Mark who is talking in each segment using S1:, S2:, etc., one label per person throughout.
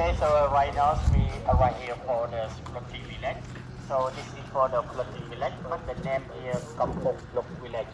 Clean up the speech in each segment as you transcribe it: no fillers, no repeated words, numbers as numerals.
S1: Okay, so right now we are right here for the floating village. So this is for the floating village, but the name here Kampong Phluk village.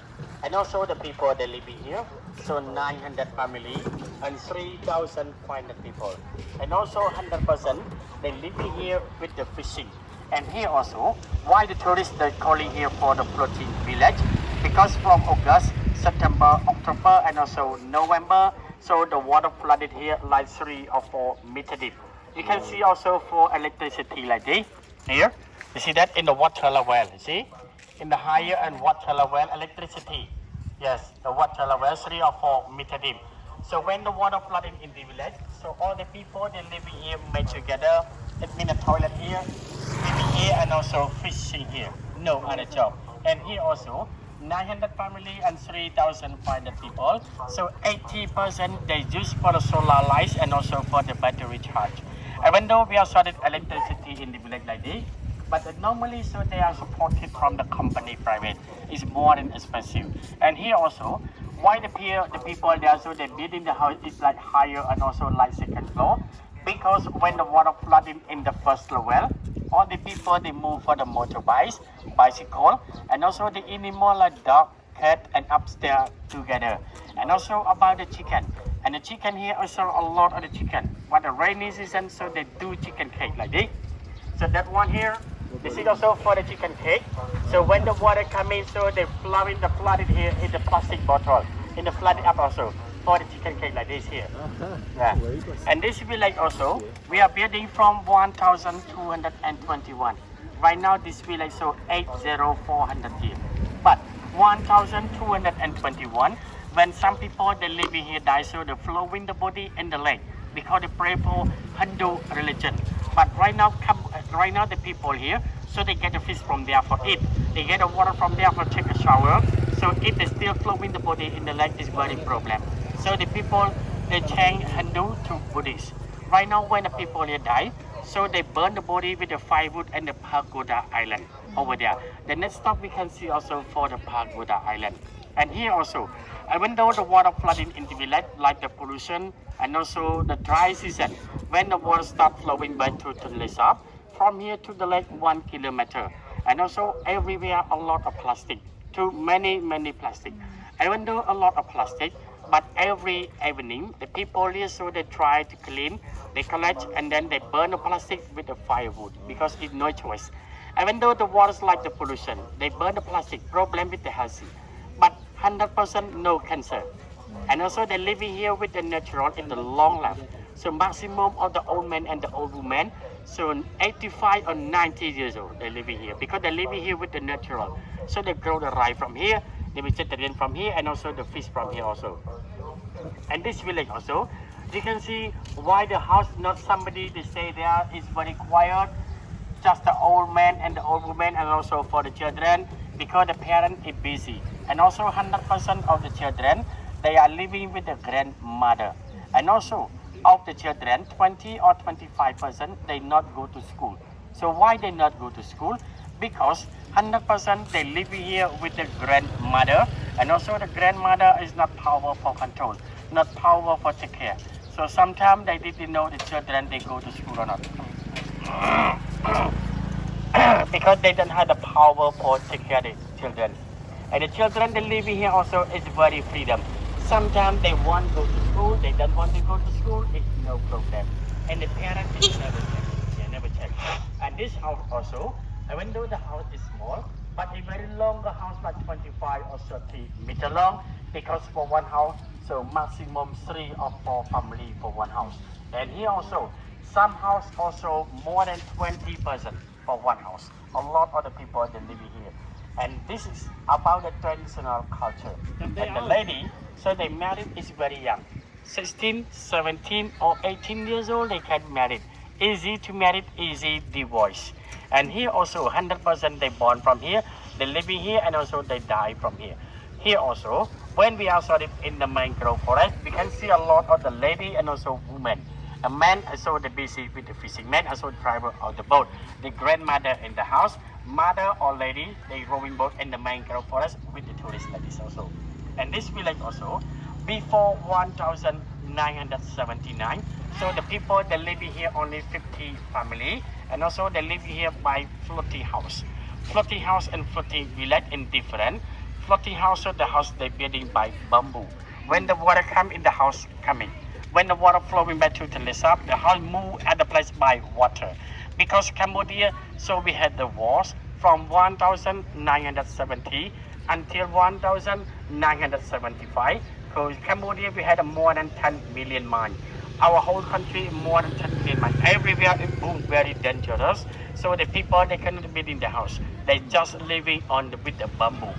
S1: And also the people they living here, so 900 family and 3,500 people. And also 100% they living here with the fishing. And here also, why the tourists they calling here for the floating village? Because from August, September, October, and also November, so the water flooded here like 3 or 4 meter deep. You can see also for electricity like this here. You see that in the water level, you see? In the higher and water level, electricity. Yes, the water level 3 or 4 meter deep. So when the water flooded in the village, so all the people they living here made together. It means a toilet here, living here, and also fishing here. No other job. And here also 900 family and 3,500 people. So 80% they use for the solar lights and also for the battery charge. Even though we are started electricity in the village like this, but normally so they are supported from the company private. It's more than expensive. And here also, why the people there so they building the house is like higher and also like second floor. Because when the water flooding in the first level, all the people they move for the motorbikes, bicycle, and also the animal like dog, cat, and upstairs together. And also about the chicken. And the chicken here also a lot of the chicken. But the rainy season, so they do chicken cake like this. So that one here, this is also for the chicken cake. So when the water come in, so they flooded here in the plastic bottle, in the flooded up also for the chicken cake like this here. Yeah. And this village also, we are building from 1,221. Right now this village so 80400 years. But 1,221, when some people they living here die, so they flowing the body in the lake because they pray for Hindu religion. But right now the people here, so they get the fish from there for eat. They get the water from there for take a shower. So if they still flowing the body in the lake is very problem. So the people they change Hindu to Buddhist. Right now when the people here die, so they burn the body with the firewood and the Pagoda Island over there. The next stop we can see also for the Pagoda Island. And here also, even though the water flooding in the village, like the pollution and also the dry season, when the water start flowing back to Tonlé Sap, from here to the lake 1 kilometer. And also everywhere a lot of plastic, too many plastic. Even though a lot of plastic, but every evening the people here so they try to clean, they collect and then they burn the plastic with the firewood because it's no choice. Even though the water is like the pollution, they burn the plastic, problem with the health. But 100% no cancer. And also they living here with the natural in the long life. So maximum of the old men and the old women, so 85 or 90 years old they living here because they living here with the natural. So they grow the rice from here, the vegetarian from here, and also the fish from here also. And this village also, you can see why the house not somebody they say there is very quiet, just the old man and the old woman, and also for the children because the parent is busy. And also 100% of the children they are living with the grandmother. And also of the children, 20 or 25% they not go to school. So why they not go to school? Because 100% they live here with the grandmother, and also the grandmother is not power for control, not power for take care. So sometimes they didn't know the children they go to school or not. Because they don't have the power for take care of the children. And the children they live here also is very freedom. Sometimes they want to go to school, they don't want to go to school, it's no problem. And the parents is never check. And this house also, even though the house is small, but a very long house like 25 or 30 meter long, because for one house, so maximum 3 or 4 family for one house. And here also, some house also more than 20 person for one house. A lot of the people they living here. And this is about the traditional culture. And the lady, so they married is very young. 16, 17 or 18 years old they get married. Easy to marry, easy divorce. And here also 100% they born from here, they living here and also they die from here. Here also, when we are started in the mangrove forest, we can see a lot of the lady and also women. A man also the busy with the fishing, man also driver of the boat. The grandmother in the house, mother or lady, they rowing boat in the mangrove forest with the tourists like this also. And this village also, before 1,000 979. So the people that live here only 50 family, and also they live here by floating house. Floating house and floating village in different. Floating house, so the house they building by bamboo. When the water come in, the house coming. When the water flowing back to Tonlé Sap, the house move at the place by water. Because Cambodia, so we had the wars from 1970 until 1975. Because Cambodia, we had more than 10 million mines. Our whole country, more than 10 million mines. Everywhere it boom, very dangerous. So the people, they cannot build in the house. They just living on with the bamboo.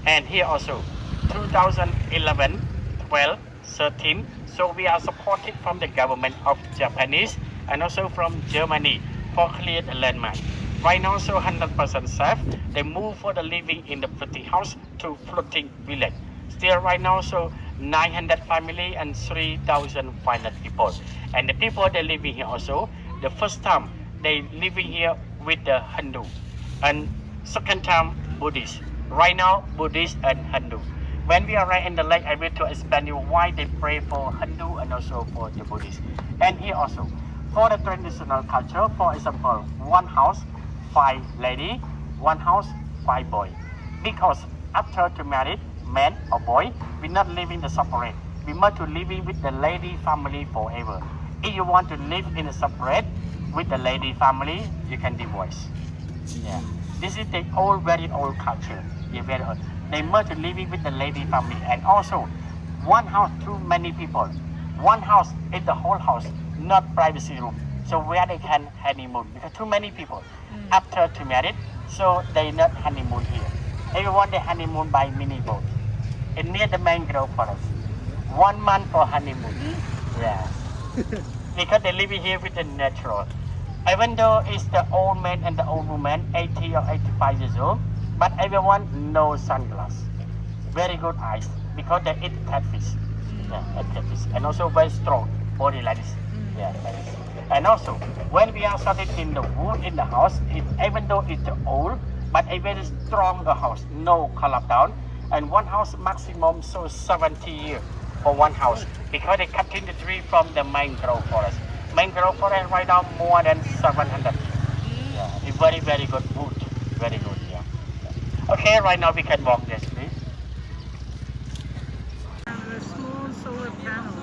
S1: And here also, 2011, 12, 13. So we are supported from the government of Japanese and also from Germany for clear the landmark. Right now, so 100% safe. They move for the living in the floating house to floating village. Still right now, so 900 family and 3,500 people. And the people they living here also, the first time they living here with the Hindu, and second time Buddhist. Right now, Buddhist and Hindu. When we are right in the lake, I will to explain you why they pray for Hindu and also for the Buddhist. And here also, for the traditional culture, for example, one house, 5 lady, one house, 5 boy. Because after to marry, man or boy, we not living the separate. We must to living with the lady family forever. If you want to live in a separate with the lady family, you can divorce. Yeah, this is the old, very old culture. Yeah, very old. They must to living with the lady family, and also one house too many people. One house is the whole house, not privacy room. So where they can honeymoon because too many people. After to marry, so they not honeymoon here. Everyone they honeymoon by mini boat. And near the mangrove forest. 1 month for honeymoon. Yeah. Because they live here with the natural. Even though it's the old man and the old woman, 80 or 85 years old, but everyone no sunglasses. Very good eyes because they eat catfish. Yeah, eat catfish. And also very strong body like this. Yeah, like this. And also, when we are started in the wood in the house, even though it's old, but a very strong house, no collapse down. And one house maximum so 70 years for one house because they cutting the tree from the mangrove forest. Mangrove forest right now more than 700. Yeah, it's very, very good wood. Very good, yeah. Okay, right now we can walk this, please.
S2: The small solar panels,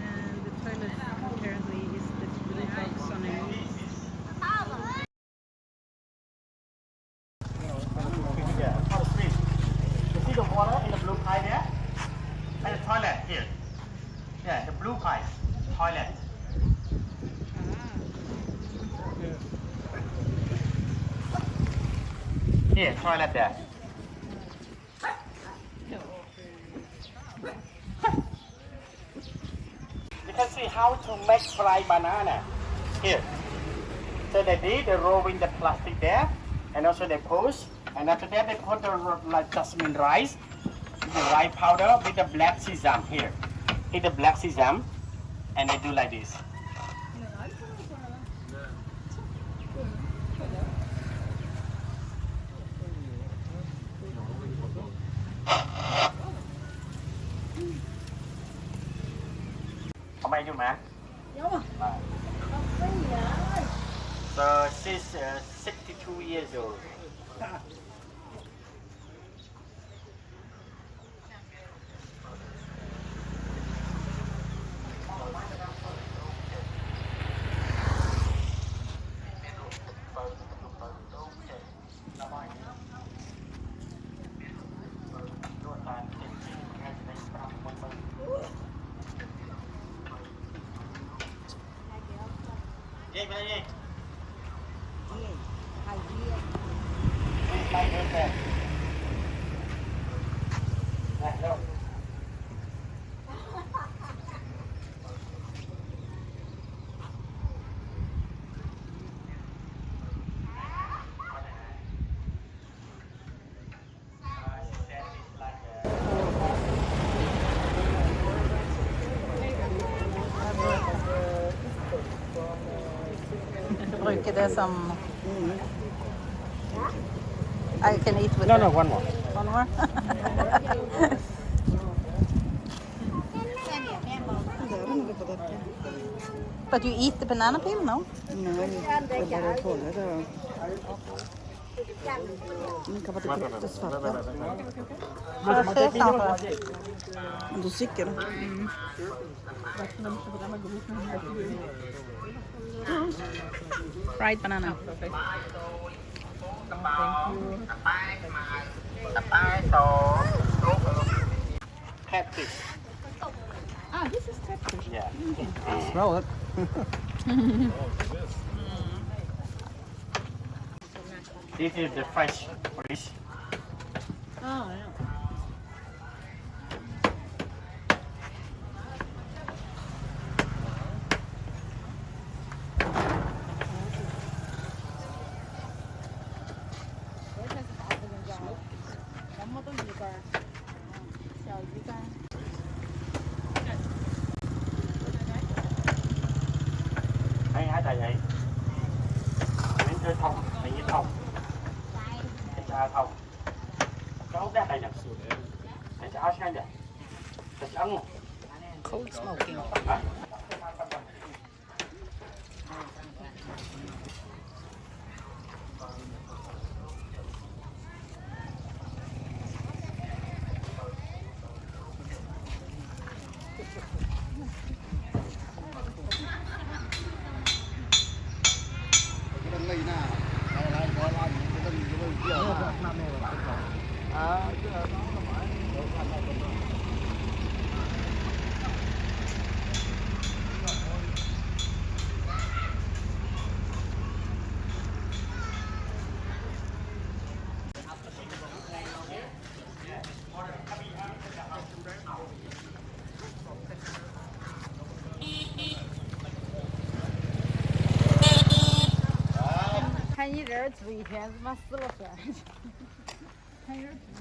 S2: and the toilet apparently is the blue box on it.
S1: You see the water in the blue pipe there? And the toilet here. Yeah, the blue pipe, toilet. Here, toilet there. You can see how to make fried banana. Here. So they did, they rolling the plastic there, and also they push, and after that they put the like jasmine rice, the rice powder with the black sesame here. Hit the black sesame, and they do like this. How many you man? So she's 62 years old. Đi về đi.
S2: Bruker det som I can eat with
S1: No,
S2: it.
S1: no, one more.
S2: One more? But you eat the banana peel, no?
S3: No, bara kolla då. Kan vara lite svarta.
S2: Vad är det?
S3: Du tycker?
S2: Fried banana.
S1: Catfish.
S2: Ah, this is catfish.
S1: Yeah.
S3: Smell it.
S1: This is the fresh fish.
S2: Oh, yeah.
S1: Hay hả tại vậy? Miếng chơi thông, mày như thông. Cái cha thông. Cái ốc đá này nè. Cái cha sao vậy? Cái cha ăn.
S2: Cold smoking.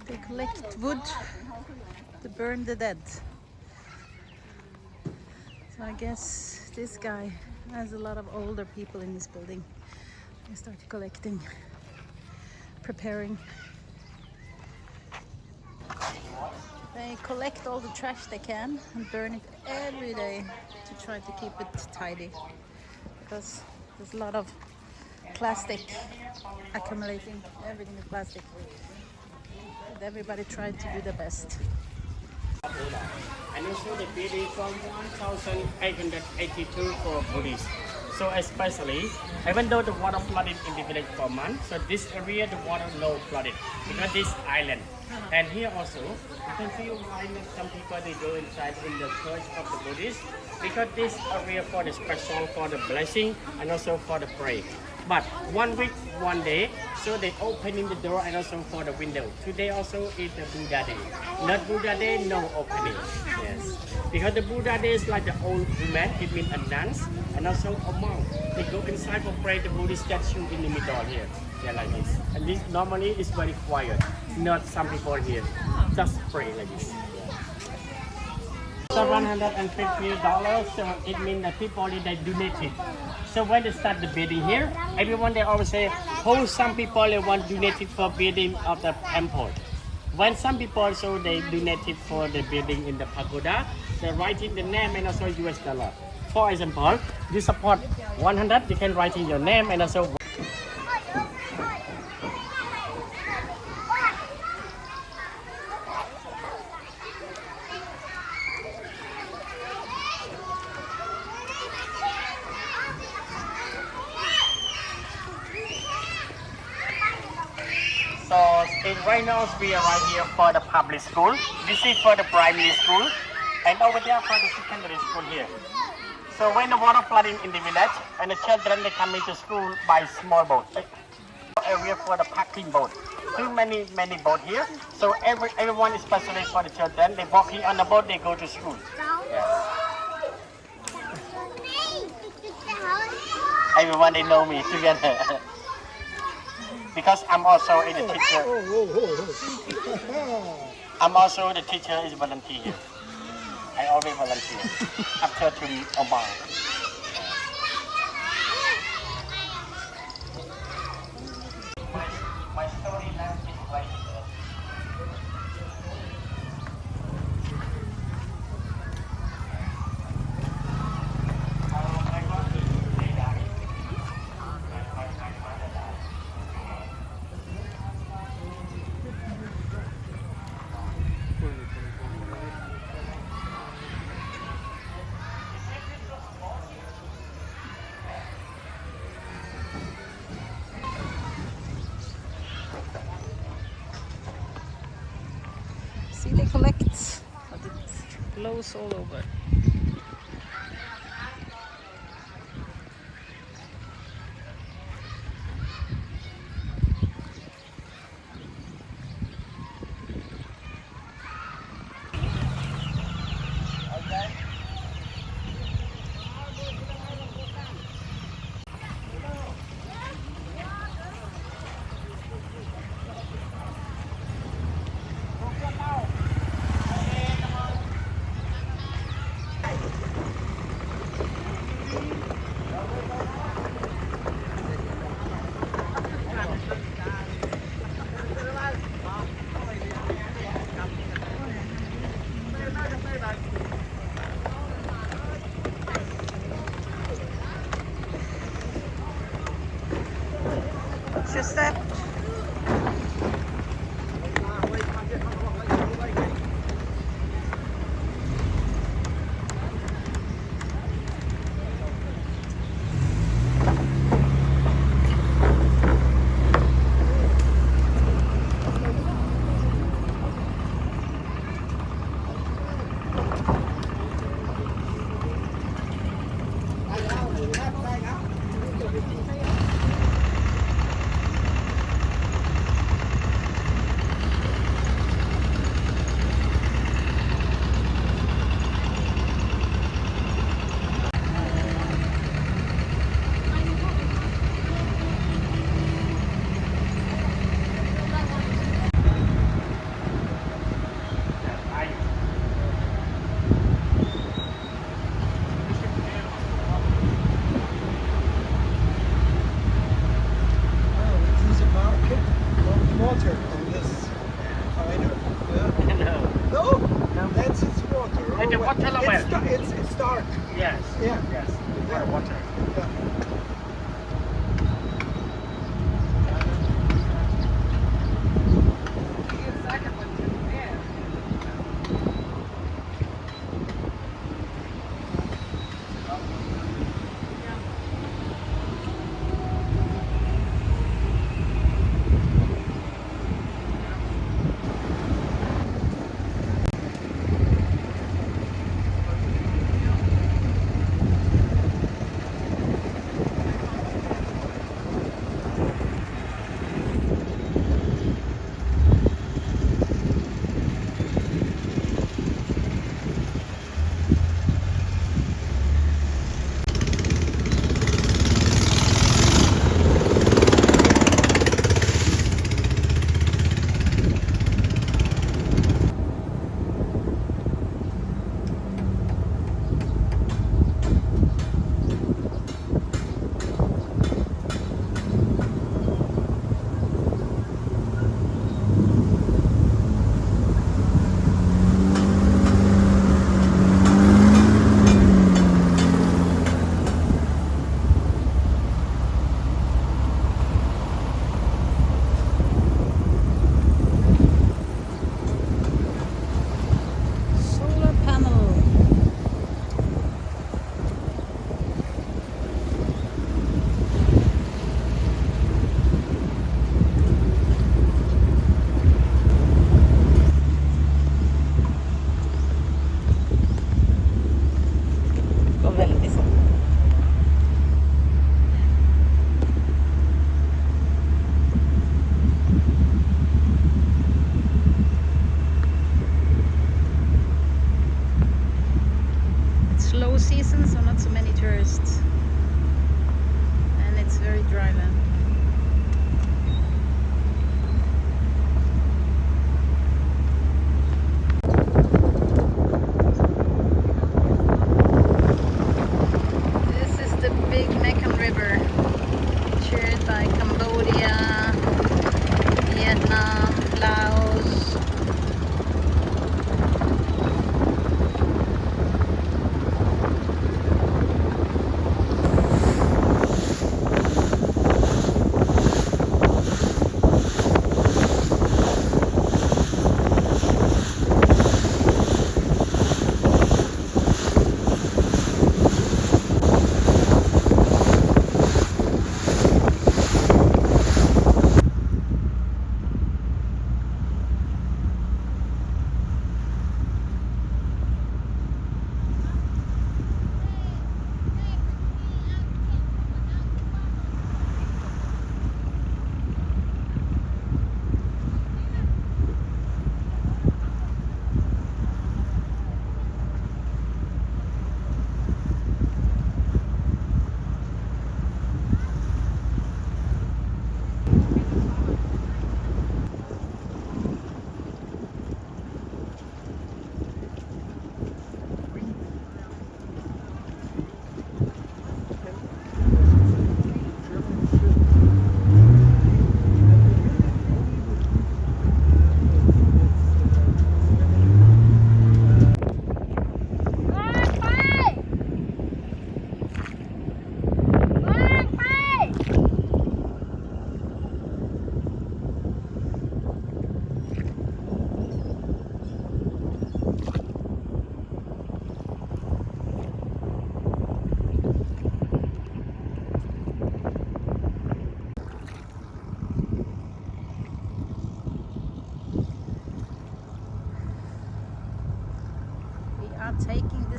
S2: They collect wood to burn the dead. So I guess this guy has a lot of older people in this building. They start collecting, preparing. They collect all the trash they can and burn it every day to try to keep it tidy, because there's a lot of plastic accumulating. Everything is plastic. But everybody tried to do the best.
S1: And also the building from 1882 for Buddhists. So especially, even though the water flooded in the village for months, so this area the water no flooded because this island. And here also, you can see why some people they go inside in the church of the Buddhists, because this area for the special for the blessing and also for the prayer. But 1 week, 1 day, so they opening the door and also for the window. Today also is the Buddha day. Not Buddha day, no opening. Yes. Because the Buddha day is like the old woman, it means a nuns, and also a monk. They go inside for pray the Buddhist statue in the middle here. Yeah, like this. And this normally is very quiet. Not some people here. Just pray like this. So $150, so it means that people they donate it. So when they start the building here, everyone they always say, how some people they want donated for building of the temple. When some people so they donated for the building in the pagoda, they write in the name and also US dollar. For example, you support 100, you can write in your name and also. So right now we are right here for the public school. This is for the primary school, and over there for the secondary school here. So when the water flooding in the village, and the children they come into school by small boat. Area for the parking boat. Too many boat here. So everyone, especially for the children, they walking on the boat. They go to school. Yes. Everyone they know me together. Because I'm also the teacher. I'm also the teacher is volunteer here. I always volunteer after to Oman. My storyline is right here.
S2: clothes all over. What's your step?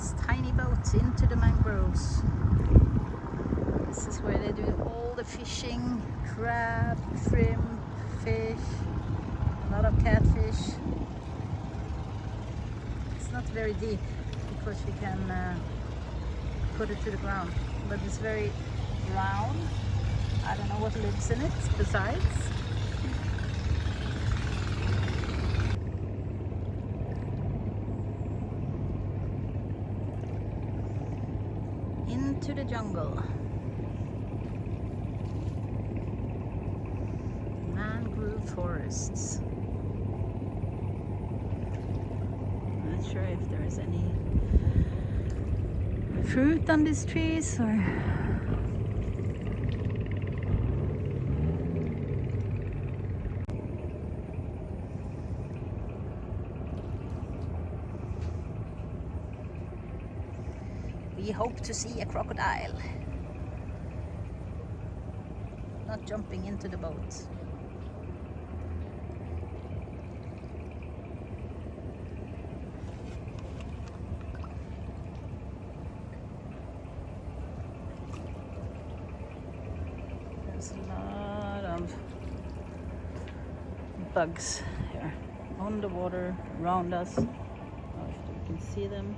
S2: this tiny boat into the mangroves. This is where they do all the fishing, crab, shrimp, fish, a lot of catfish. It's not very deep because you can put it to the ground, but it's very brown. I don't know what lives in it besides. Into the jungle. Mangrove forests. Not sure if there is any fruit on these trees or we hope to see a crocodile. Not jumping into the boat. There's a lot of bugs here on the water around us. I don't know if you can see them.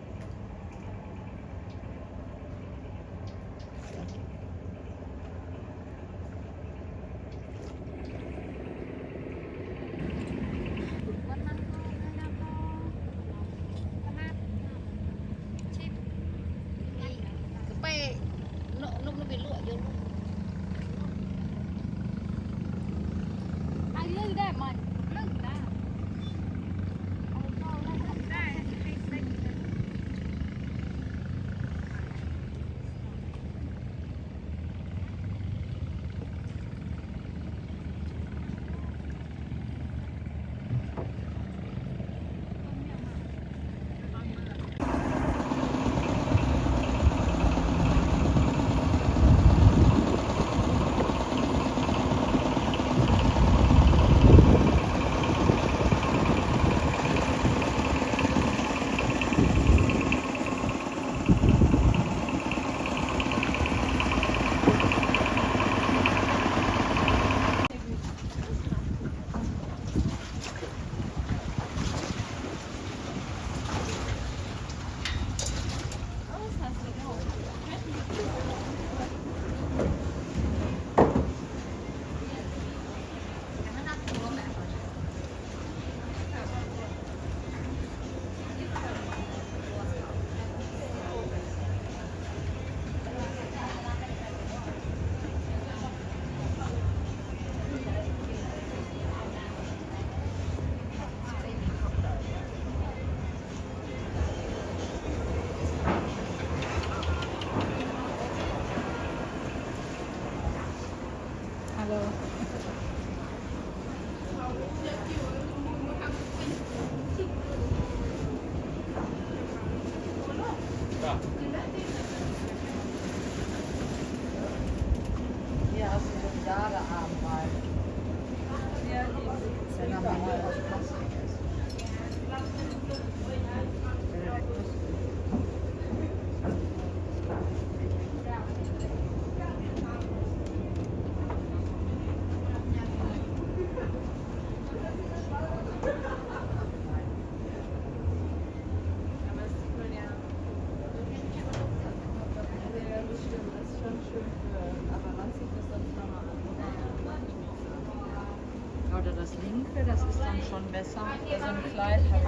S3: Oder das linke, das ist dann schon besser. So ein Kleid habe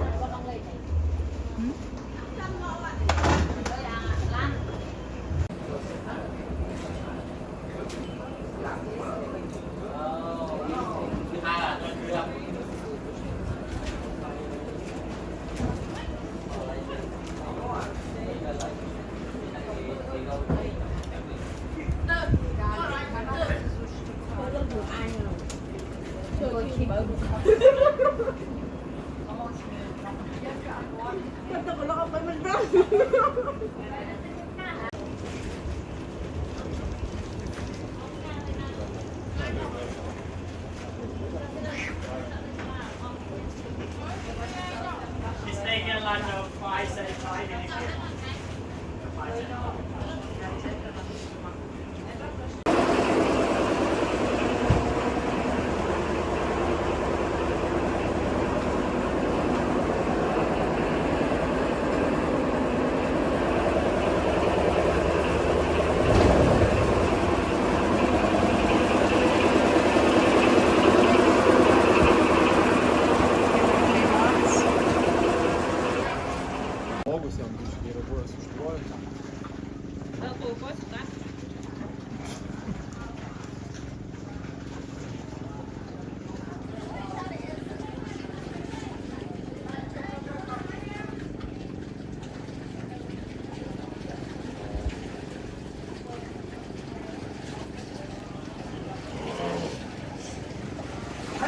S3: ich.
S1: Stay here like 5 minutes.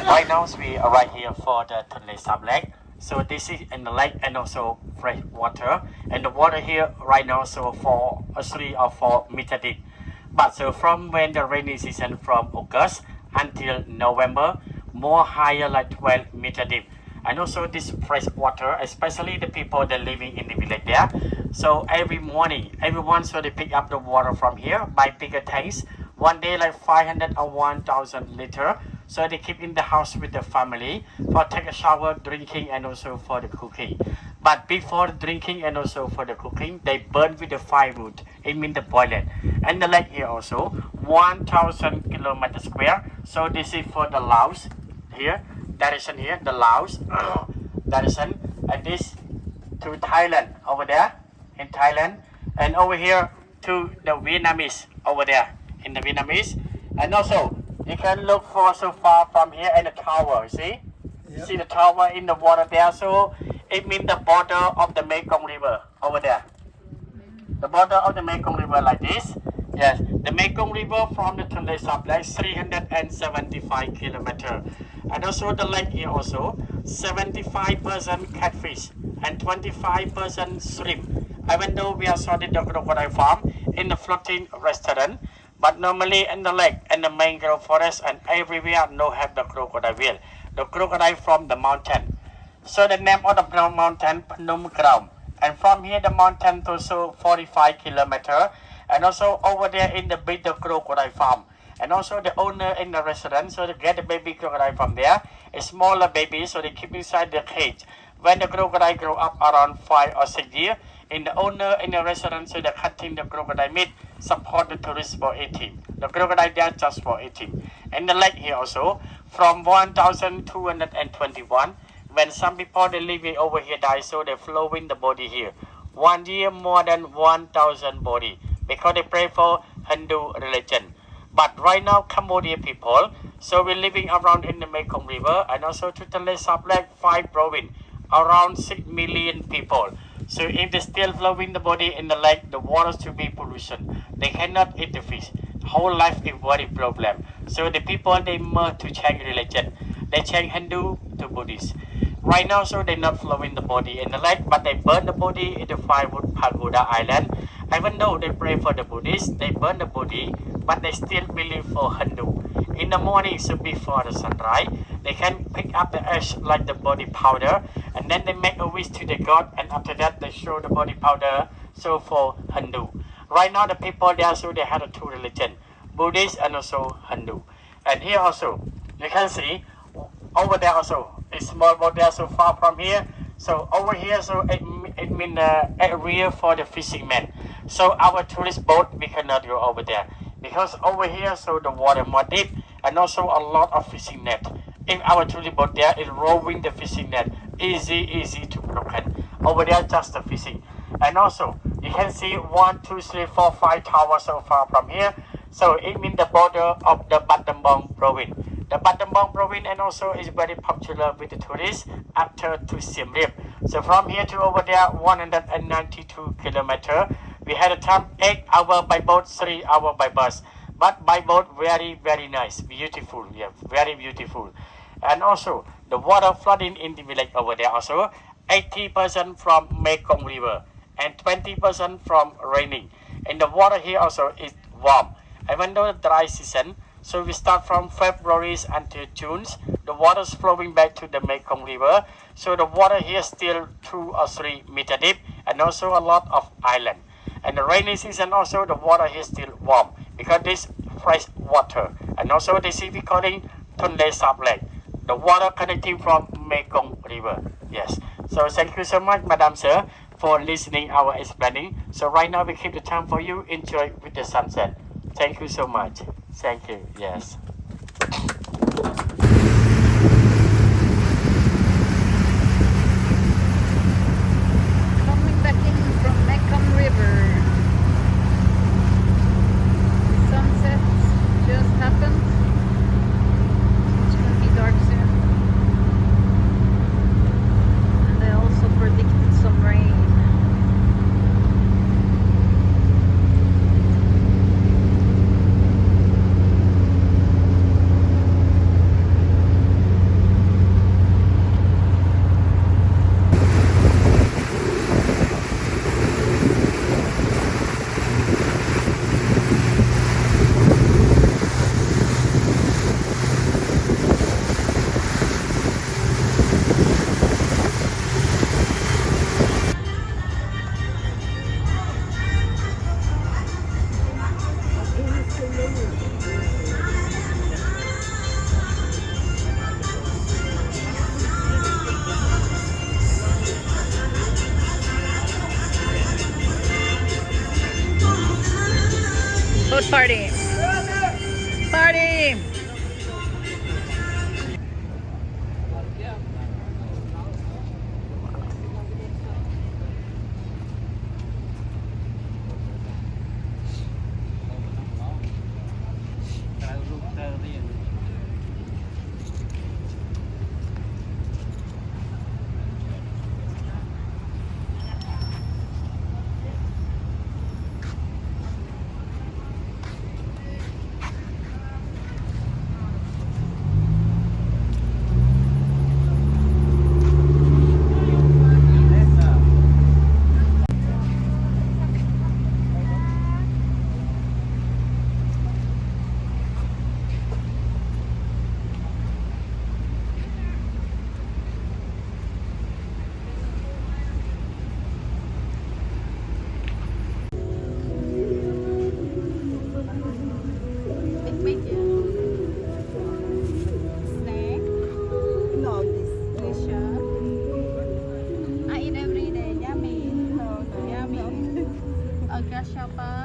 S1: Right now we are right here for the Tonlé Sap Lake. So this is in the lake and also fresh water. And the water here right now so for 3 or 4 meter deep. But so from when the rainy season from August until November, more higher like 12 meter deep. And also this fresh water, especially the people that living in the village there. So every morning, everyone so they pick up the water from here by bigger tanks. One day like 500 or 1,000 liter. So they keep in the house with the family for take a shower, drinking, and also for the cooking. But before drinking and also for the cooking, they burn with the firewood. It means the boiler. And the lake here also 1,000 kilometers square. So this is for the Laos here. Direction here, the Laos direction, and this to Thailand over there in Thailand, and over here to the Vietnamese over there in the Vietnamese, and also you can look for so far from here and the tower. See, see the tower in the water there. So it means the border of the Mekong River over there. The border of the Mekong River like this. Yes, the Mekong River from the Tonlé Sap Lake 375 kilometers. And also the lake here also 75% catfish and 25% shrimp. Even though we are started the crocodile farm in the floating restaurant, but normally in the lake and the mangrove forest and everywhere no have the crocodile whale. The crocodile from the mountain. So the name of the mountain Phnom Krom. And from here the mountain to so 45 kilometers. And also over there in the big the crocodile farm. And also the owner in the restaurant, so they get the baby crocodile from there, a smaller baby, so they keep inside the cage. When the crocodile grow up around 5 or 6 years, in the owner in the restaurant, so they're cutting the crocodile meat, support the tourists for eating. The crocodile there just for eating. And the lake here also, from 1221, when some people they living over here die, so they flowing the body here. 1 year more than 1,000 body, because they pray for Hindu religion. But right now, Cambodia people, so we're living around in the Mekong River and also to Tonlé Sap Lake 5 province, around 6 million people. So if they still flowing the body in the lake, the water to be pollution. They cannot eat the fish. Whole life is very problem. So the people they merge to change religion. They change Hindu to Buddhist. Right now, so they're not flowing the body in the lake, but they burn the body in the firewood Pagoda Island. Even though they pray for the Buddhists, they burn the body, but they still believe for Hindu. In the morning, so before the sunrise, they can pick up the ash like the body powder, and then they make a wish to the god, and after that they show the body powder, so for Hindu. Right now, the people there, so they have a two religion, Buddhist and also Hindu. And here also, you can see, over there also, a small boat there so far from here. So over here, so it means area for the fishing men. So our tourist boat, we cannot go over there. Because over here, so the water more deep and also a lot of fishing net. If our tourist boat there is rowing the fishing net, easy to broken. Over there, just the fishing. And also, you can see 1, 2, 3, 4, 5 towers so far from here. So it means the border of the Battambang province. The Battambang province and also is very popular with the tourists after to Siem Reap. So from here to over there, 192 kilometers. We had a time 8 hours by boat, 3 hours by bus. But by boat, very nice, beautiful, yeah, very beautiful. And also, the water flooding in the village over there also, 80% from Mekong River and 20% from raining. And the water here also is warm. Even though the dry season, so we start from February until June, the water is flowing back to the Mekong River. So the water here still 2 or 3 meter deep and also a lot of island. And the rainy season also the water here still warm because this fresh water. And also this is we calling Tonlé Sap Lake, the water connecting from Mekong River. Yes. So thank you so much, Madam Sir, for listening our explaining. So right now we keep the time for you. Enjoy with the sunset. Thank you so much. Thank you. Yes.
S2: Coming back in from Mekong River. Sunset just happened. It's gonna be dark soon. And they also predicted some rain. Shapa.